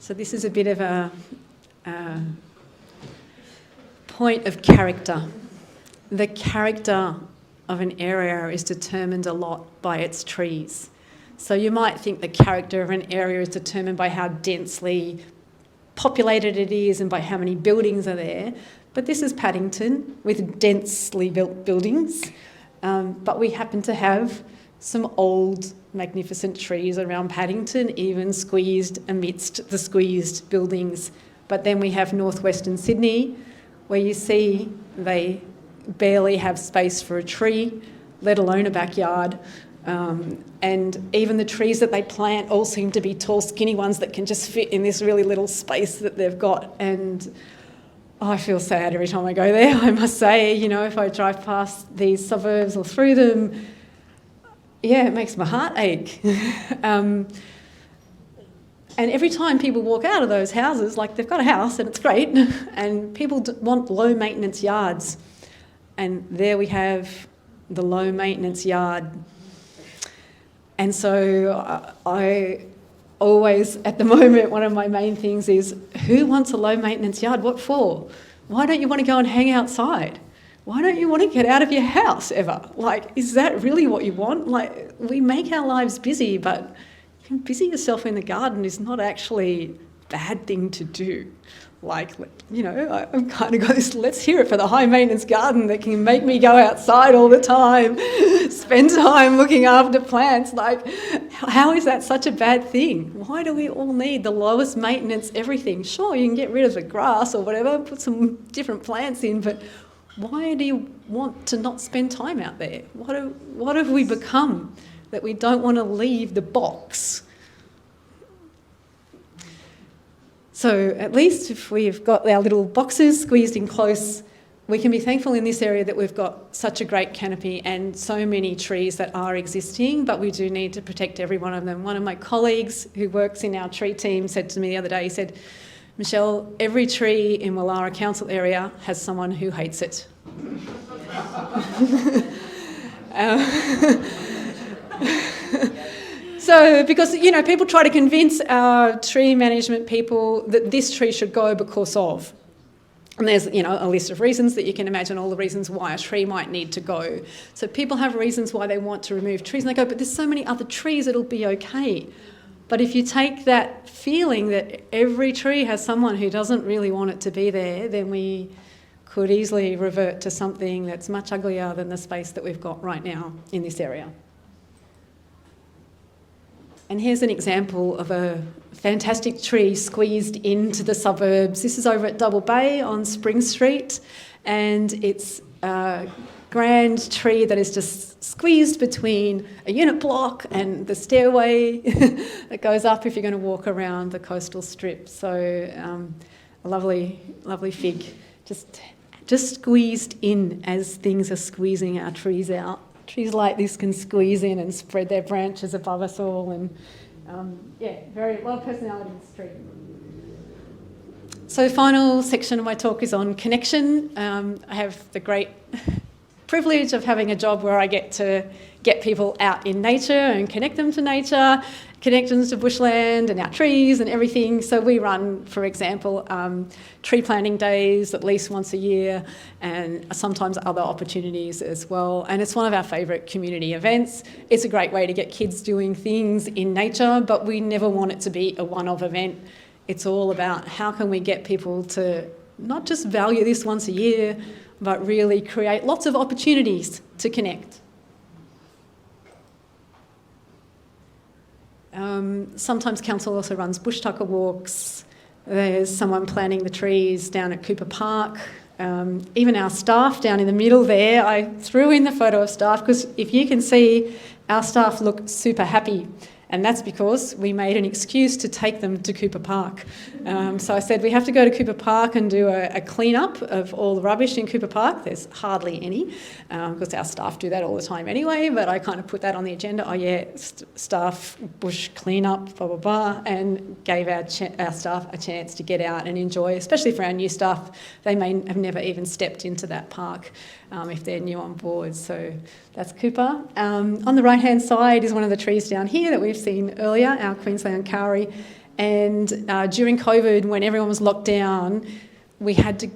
So this is a bit of a point of character. The character of an area is determined a lot by its trees. So you might think the character of an area is determined by how densely populated it is and by how many buildings are there. But this is Paddington with densely built buildings. But we happen to have some old, magnificent trees around Paddington, even squeezed amidst the squeezed buildings. But then we have northwestern Sydney, where you see they barely have space for a tree, let alone a backyard. And even the trees that they plant all seem to be tall, skinny ones that can just fit in this really little space that they've got. And I feel sad every time I go there, I must say. You know, if I drive past these suburbs or through them, yeah, it makes my heart ache. And every time people walk out of those houses, like they've got a house and it's great, and people want low maintenance yards. And there we have the low maintenance yard. And so I always, at the moment, one of my main things is, who wants a low maintenance yard? What for? Why don't you want to go and hang outside? Why don't you want to get out of your house ever? Like, is that really what you want? Like, we make our lives busy, but busy yourself in the garden is not actually a bad thing to do. Like, you know, I've kind of got this, let's hear it for the high maintenance garden that can make me go outside all the time, spend time looking after plants. Like, how is that such a bad thing? Why do we all need the lowest maintenance everything? Sure, you can get rid of the grass or whatever, put some different plants in, but why do you want to not spend time out there? What have we become that we don't want to leave the box? So at least if we've got our little boxes squeezed in close, we can be thankful in this area that we've got such a great canopy and so many trees that are existing, but we do need to protect every one of them. One of my colleagues who works in our tree team said to me the other day, he said, Michelle, every tree in Woollahra Council area has someone who hates it. So, because, you know, people try to convince our tree management people that this tree should go because of. And there's, you know, a list of reasons that you can imagine, all the reasons why a tree might need to go. So people have reasons why they want to remove trees, and they go, but there's so many other trees, it'll be okay. But if you take that feeling that every tree has someone who doesn't really want it to be there, then we could easily revert to something that's much uglier than the space that we've got right now in this area. And here's an example of a fantastic tree squeezed into the suburbs. This is over at Double Bay on Spring Street, and it's a grand tree that is just squeezed between a unit block and the stairway that goes up if you're going to walk around the coastal strip. So a lovely, lovely fig, just squeezed in as things are squeezing our trees out. Trees like this can squeeze in and spread their branches above us all, and a lot of personality in this tree. So the final section of my talk is on connection. I have the great privilege of having a job where I get to get people out in nature and connect them to nature, connections to bushland and our trees and everything. So we run, for example, tree planting days at least once a year, and sometimes other opportunities as well. And it's one of our favourite community events. It's a great way to get kids doing things in nature, but we never want it to be a one-off event. It's all about how can we get people to not just value this once a year, but really create lots of opportunities to connect. Sometimes council also runs bush tucker walks. There's someone planting the trees down at Cooper Park. Even our staff down in the middle there, I threw in the photo of staff because if you can see, our staff look super happy. And that's because we made an excuse to take them to Cooper Park. So I said, we have to go to Cooper Park and do a clean-up of all the rubbish in Cooper Park. There's hardly any, because our staff do that all the time anyway, but I kind of put that on the agenda. Oh yeah, staff bush clean-up, blah, blah, blah, and gave our staff a chance to get out and enjoy, especially for our new staff. They may have never even stepped into that park if they're new on board. So that's Cooper. On the right-hand side is one of the trees down here that we've seen earlier, our Queensland Kauri. And during COVID, when everyone was locked down, we had to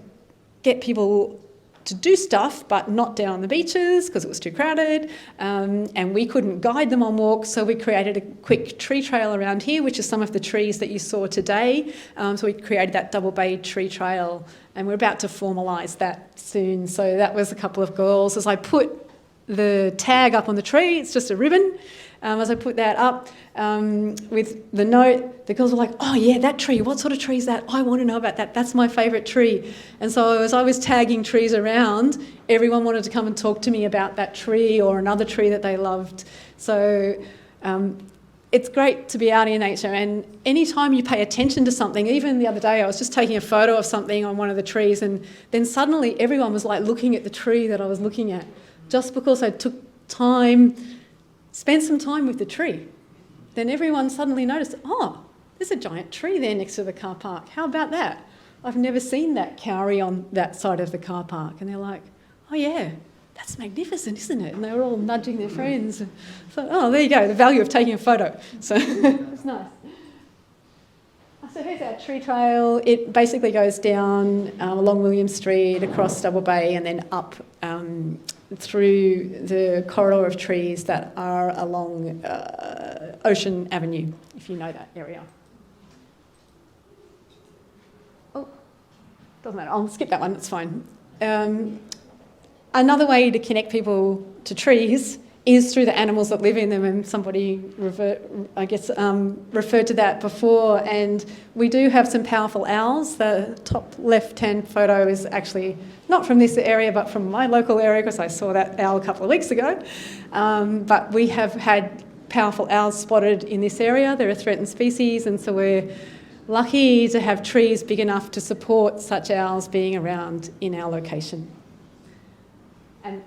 get people to do stuff, but not down on the beaches because it was too crowded, and we couldn't guide them on walks, so we created a quick tree trail around here, which is some of the trees that you saw today. So we created that Double Bay tree trail, and we're about to formalise that soon. So that was a couple of girls. As I put the tag up on the tree, it's just a ribbon. As I put that up with the note, the girls were like, oh yeah, that tree, what sort of tree is that? I want to know about that. That's my favourite tree. And so as I was tagging trees around, everyone wanted to come and talk to me about that tree or another tree that they loved. So it's great to be out in nature, and anytime you pay attention to something, even the other day I was just taking a photo of something on one of the trees, and then suddenly everyone was like looking at the tree that I was looking at, just because I took time, spent some time with the tree. Then everyone suddenly noticed, oh, there's a giant tree there next to the car park. How about that? I've never seen that cowrie on that side of the car park. And they're like, oh yeah, that's magnificent, isn't it? And they were all nudging their friends. And so, oh, there you go, the value of taking a photo. So it's nice. So here's our tree trail. It basically goes down along William Street, across Double Bay, and then up through the corridor of trees that are along Ocean Avenue, if you know that area. Oh, doesn't matter. I'll skip that one. It's fine. Another way to connect people to trees is through the animals that live in them, and somebody referred to that before. And we do have some powerful owls. The top left-hand photo is actually not from this area, but from my local area, because I saw that owl a couple of weeks ago. But we have had powerful owls spotted in this area. They're a threatened species, and so we're lucky to have trees big enough to support such owls being around in our location. And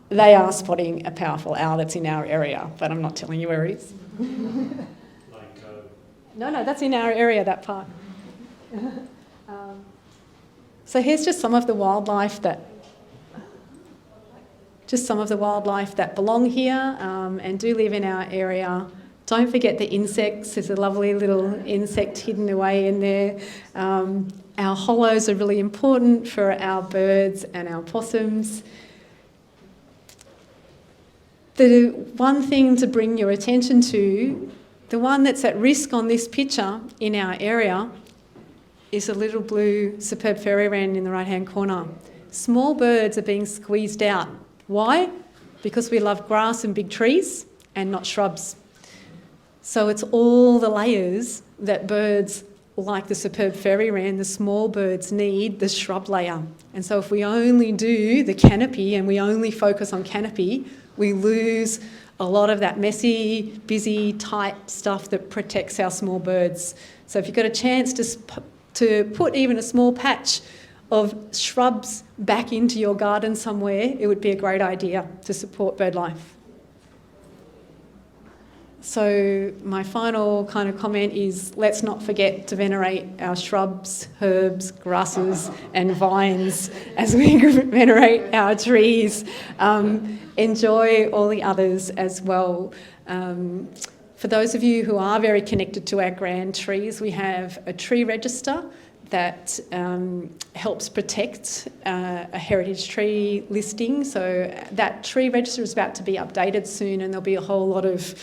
they are spotting a powerful owl that's in our area, but I'm not telling you where it is. No, that's in our area, that part. So here's just some of the wildlife that belong here and do live in our area. Don't forget the insects. There's a lovely little insect hidden away in there. Our hollows are really important for our birds and our possums. The one thing to bring your attention to, the one that's at risk on this picture in our area, is a little blue superb fairy wren in the right-hand corner. Small birds are being squeezed out. Why? Because we love grass and big trees and not shrubs. So it's all the layers that birds like the superb fairy wren, the small birds need the shrub layer. And so if we only do the canopy and we only focus on canopy, we lose a lot of that messy, busy, tight stuff that protects our small birds. So if you've got a chance to put even a small patch of shrubs back into your garden somewhere, it would be a great idea to support bird life. So my final kind of comment is, let's not forget to venerate our shrubs, herbs, grasses and vines as we venerate our trees. Enjoy all the others as well. For those of you who are very connected to our grand trees, we have a tree register that helps protect a heritage tree listing. So that tree register is about to be updated soon, and there'll be a whole lot of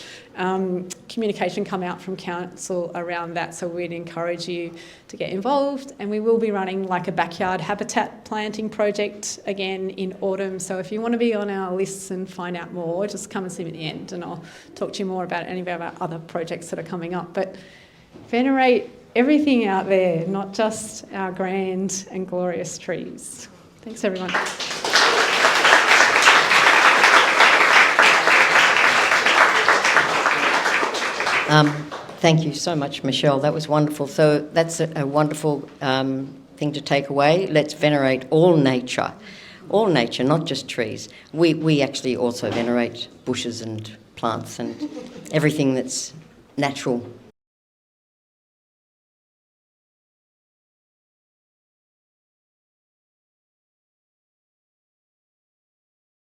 communication come out from council around that. So we'd encourage you to get involved, and we will be running like a backyard habitat planting project again in autumn. So if you want to be on our lists and find out more, just come and see me at the end, and I'll talk to you more about any of our other projects that are coming up. But venerate everything out there, not just our grand and glorious trees. Thanks, everyone. Thank you so much, Michelle. That was wonderful. So that's a wonderful thing to take away. Let's venerate all nature, not just trees. We actually also venerate bushes and plants and everything that's natural